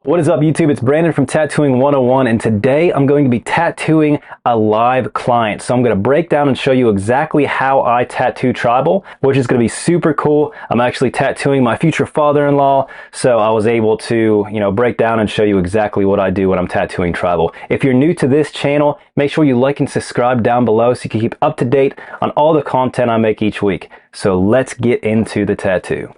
What is up, YouTube? It's Brandon from Tattooing 101, and today I'm going to be tattooing a live client. So I'm going to break down and show you exactly how I tattoo tribal, which is going to be super cool. I'm actually tattooing my future father-in-law, so I was able to, break down and show you exactly what I do when I'm tattooing tribal. If you're new to this channel, make sure you like and subscribe down below so you can keep up to date on all the content I make each week. So let's get into the tattoo.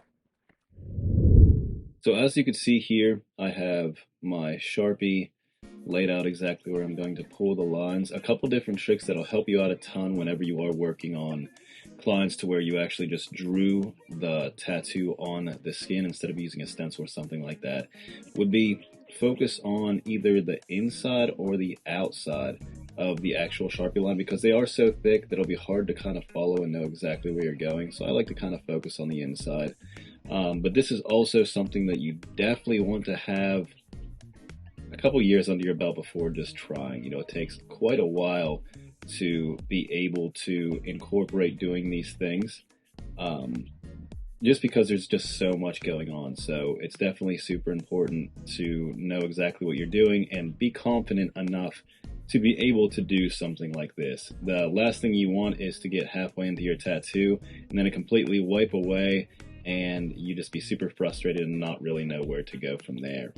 So as you can see here, I have my Sharpie laid out exactly where I'm going to pull the lines. A couple different tricks that'll help you out a ton whenever you are working on clients to where you actually just drew the tattoo on the skin instead of using a stencil or something like that would be focus on either the inside or the outside of the actual Sharpie line, because they are so thick that it'll be hard to kind of follow and know exactly where you're going. So I like to kind of focus on the inside. But this is also something that you definitely want to have a couple years under your belt before just trying. It takes quite a while to be able to incorporate doing these things, just because there's just so much going on. So it's definitely super important to know exactly what you're doing and be confident enough to be able to do something like this. The last thing you want is to get halfway into your tattoo and then it completely wipe away and you just be super frustrated and not really know where to go from there.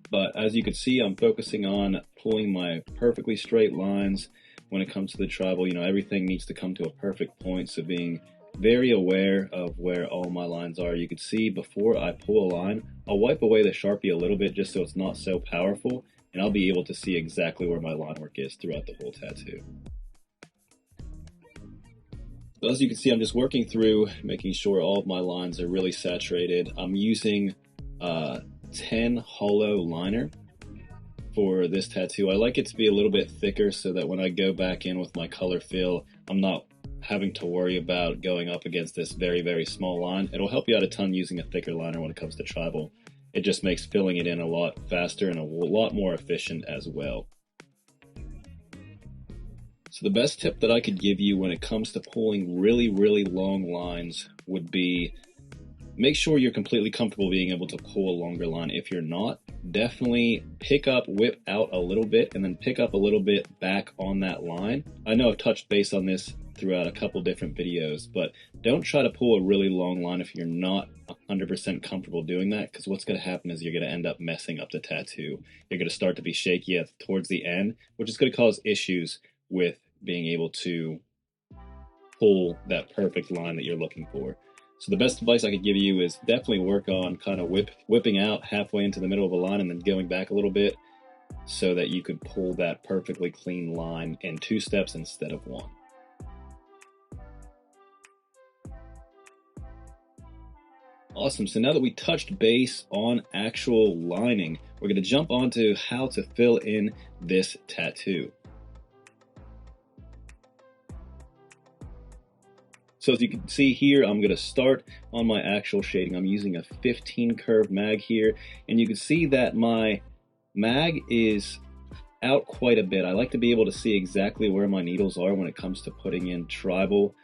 But as you can see, I'm focusing on pulling my perfectly straight lines when it comes to the tribal. Everything needs to come to a perfect point, so being very aware of where all my lines are. You can see before I pull a line, I'll wipe away the Sharpie a little bit just so it's not so powerful, and I'll be able to see exactly where my line work is throughout the whole tattoo. So as you can see, I'm just working through, making sure all of my lines are really saturated. I'm using 10 hollow liner for this tattoo. I like it to be a little bit thicker so that when I go back in with my color fill, I'm not having to worry about going up against this very, very small line. It'll help you out a ton using a thicker liner when it comes to tribal. It just makes filling it in a lot faster and a lot more efficient as well. So the best tip that I could give you when it comes to pulling really, really long lines would be make sure you're completely comfortable being able to pull a longer line. If you're not, definitely pick up, whip out a little bit, and then pick up a little bit back on that line. I know I've touched base on this throughout a couple different videos, but don't try to pull a really long line if you're not 100% comfortable doing that, because what's going to happen is you're going to end up messing up the tattoo. You're going to start to be shaky towards the end, which is going to cause issues with being able to pull that perfect line that you're looking for. So the best advice I could give you is definitely work on kind of whipping out halfway into the middle of a line and then going back a little bit so that you could pull that perfectly clean line in 2 steps instead of 1. Awesome, so now that we touched base on actual lining, we're going to jump onto how to fill in this tattoo. So as you can see here, I'm going to start on my actual shading. I'm using a 15 curve mag here, and you can see that my mag is out quite a bit. I like to be able to see exactly where my needles are when it comes to putting in tribal,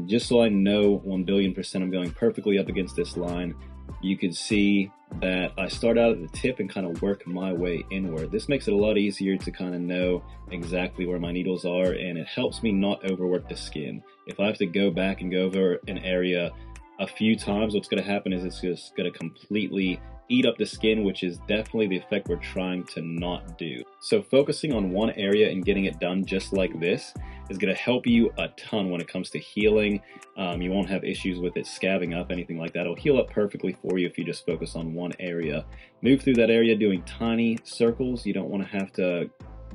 just so I know 1,000,000,000% I'm going perfectly up against this line. You can see that I start out at the tip and kind of work my way inward. This makes it a lot easier to kind of know exactly where my needles are, and it helps me not overwork the skin. If I have to go back and go over an area a few times, what's going to happen is it's just going to completely eat up the skin, which is definitely the effect we're trying to not do. So focusing on one area and getting it done just like this is going to help you a ton when it comes to healing. You won't have issues with it scabbing up, anything like that. It'll heal up perfectly for you if you just focus on one area. Move through that area doing tiny circles. You don't want to have to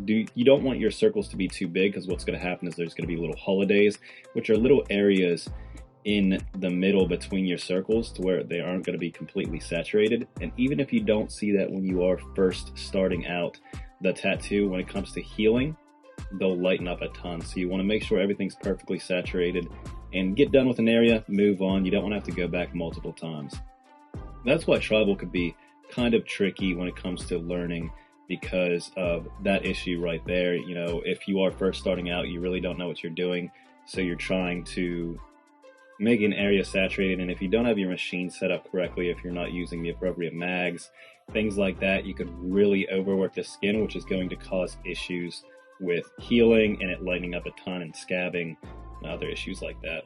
you don't want your circles to be too big, because what's going to happen is there's going to be little holidays, which are little areas in the middle between your circles to where they aren't going to be completely saturated. And even if you don't see that when you are first starting out the tattoo, when it comes to healing, they'll lighten up a ton. So you want to make sure everything's perfectly saturated and get done with an area, move on. You don't want to have to go back multiple times. That's why tribal could be kind of tricky when it comes to learning, because of that issue right there. If you are first starting out, you really don't know what you're doing, so you're trying to make an area saturated. And if you don't have your machine set up correctly, if you're not using the appropriate mags, things like that, you could really overwork the skin, which is going to cause issues with healing and it lightening up a ton and scabbing and other issues like that.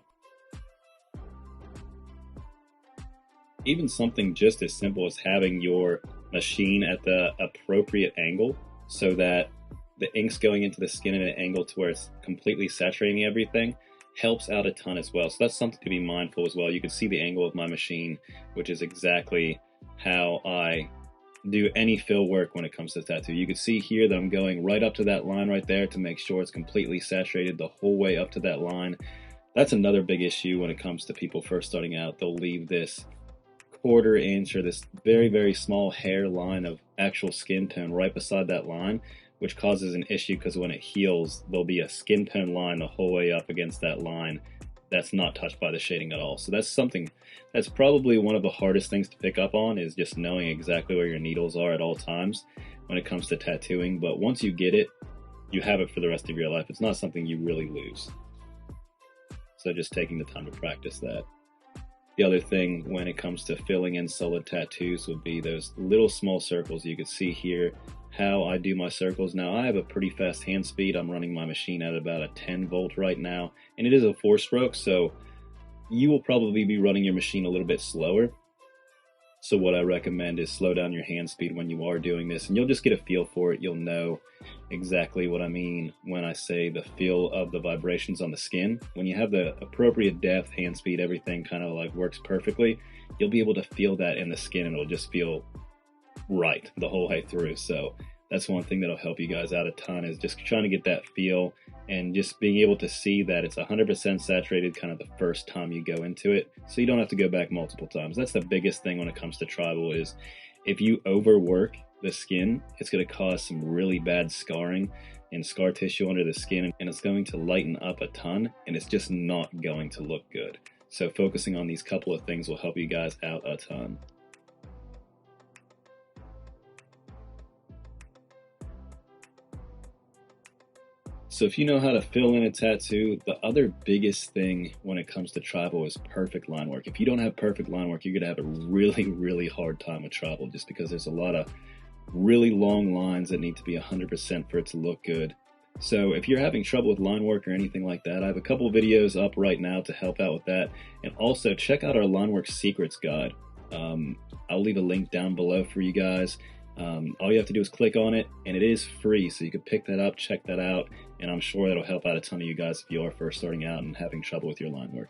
Even something just as simple as having your machine at the appropriate angle so that the ink's going into the skin at an angle to where it's completely saturating everything helps out a ton as well. So that's something to be mindful as well. You can see the angle of my machine, which is exactly how I do any fill work when it comes to tattoo. You can see here that I'm going right up to that line right there to make sure it's completely saturated the whole way up to that line. That's another big issue when it comes to people first starting out. They'll leave this quarter inch or this very, very small hair line of actual skin tone right beside that line, which causes an issue because when it heals, there'll be a skin tone line the whole way up against that line that's not touched by the shading at all. So that's something that's probably one of the hardest things to pick up on, is just knowing exactly where your needles are at all times when it comes to tattooing. But once you get it, you have it for the rest of your life. It's not something you really lose. So just taking the time to practice that. The other thing when it comes to filling in solid tattoos would be those little small circles. You can see here how I do my circles. Now I have a pretty fast hand speed. I'm running my machine at about a 10 volt right now, and it is a 4-stroke, so you will probably be running your machine a little bit slower. So what I recommend is slow down your hand speed when you are doing this, and you'll just get a feel for it. You'll know exactly what I mean when I say the feel of the vibrations on the skin. When you have the appropriate depth, hand speed, everything kind of like works perfectly, you'll be able to feel that in the skin, and it'll just feel right the whole way through. So that's one thing that'll help you guys out a ton, is just trying to get that feel and just being able to see that it's 100% saturated kind of the first time you go into it, so you don't have to go back multiple times. That's the biggest thing when it comes to tribal, is if you overwork the skin, it's going to cause some really bad scarring and scar tissue under the skin, and it's going to lighten up a ton, and it's just not going to look good. So focusing on these couple of things will help you guys out a ton. So if you know how to fill in a tattoo, the other biggest thing when it comes to tribal is perfect line work. If you don't have perfect line work, you're gonna have a really, really hard time with tribal, just because there's a lot of really long lines that need to be 100% for it to look good. So if you're having trouble with line work or anything like that, I have a couple of videos up right now to help out with that. And also check out our line work secrets guide. I'll leave a link down below for you guys. All you have to do is click on it, and it is free, so you can pick that up, check that out, and I'm sure that'll help out a ton of you guys if you are first starting out and having trouble with your line work.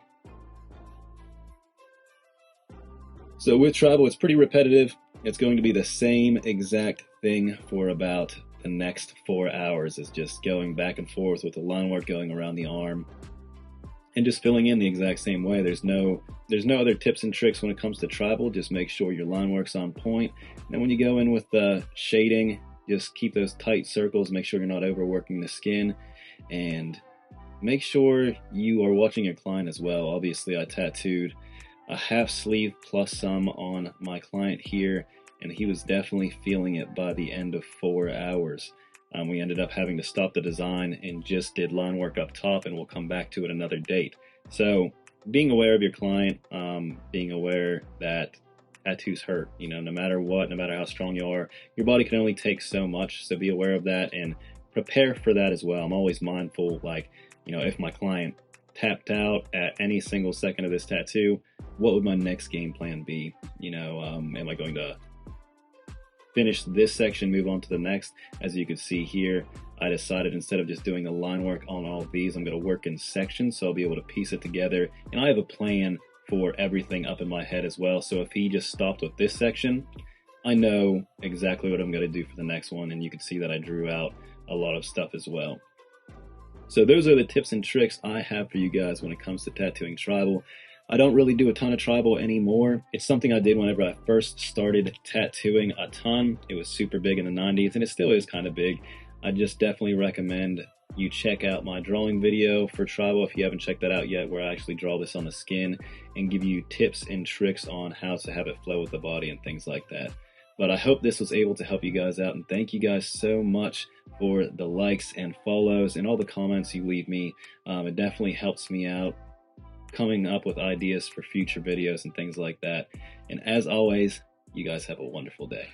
So with tribal, it's pretty repetitive. It's going to be the same exact thing for about the next 4 hours. It's just going back and forth with the line work, going around the arm, and just filling in the exact same way. There's no other tips and tricks when it comes to tribal. Just make sure your line work's on point. And when you go in with the shading, just keep those tight circles. Make sure you're not overworking the skin, and make sure you are watching your client as well. Obviously, I tattooed a half sleeve plus some on my client here, and he was definitely feeling it by the end of 4 hours. We ended up having to stop the design and just did line work up top, and we'll come back to it another date. So being aware of your client, being aware that tattoos hurt, no matter what, no matter how strong you are, your body can only take so much. So be aware of that and prepare for that as well. I'm always mindful, like, if my client tapped out at any single second of this tattoo, what would my next game plan be? Am I going to finish this section, move on to the next? As you can see here, I decided instead of just doing the line work on all of these, I'm going to work in sections, so I'll be able to piece it together. And I have a plan for everything up in my head as well. So if he just stopped with this section, I know exactly what I'm going to do for the next one. And you can see that I drew out a lot of stuff as well. So those are the tips and tricks I have for you guys when it comes to tattooing tribal. I don't really do a ton of tribal anymore. It's something I did whenever I first started tattooing a ton. It was super big in the 90s, and it still is kind of big. I just definitely recommend you check out my drawing video for tribal if you haven't checked that out yet, where I actually draw this on the skin and give you tips and tricks on how to have it flow with the body and things like that. But I hope this was able to help you guys out, and thank you guys so much for the likes and follows and all the comments you leave me. It definitely helps me out coming up with ideas for future videos and things like that. And as always, you guys have a wonderful day.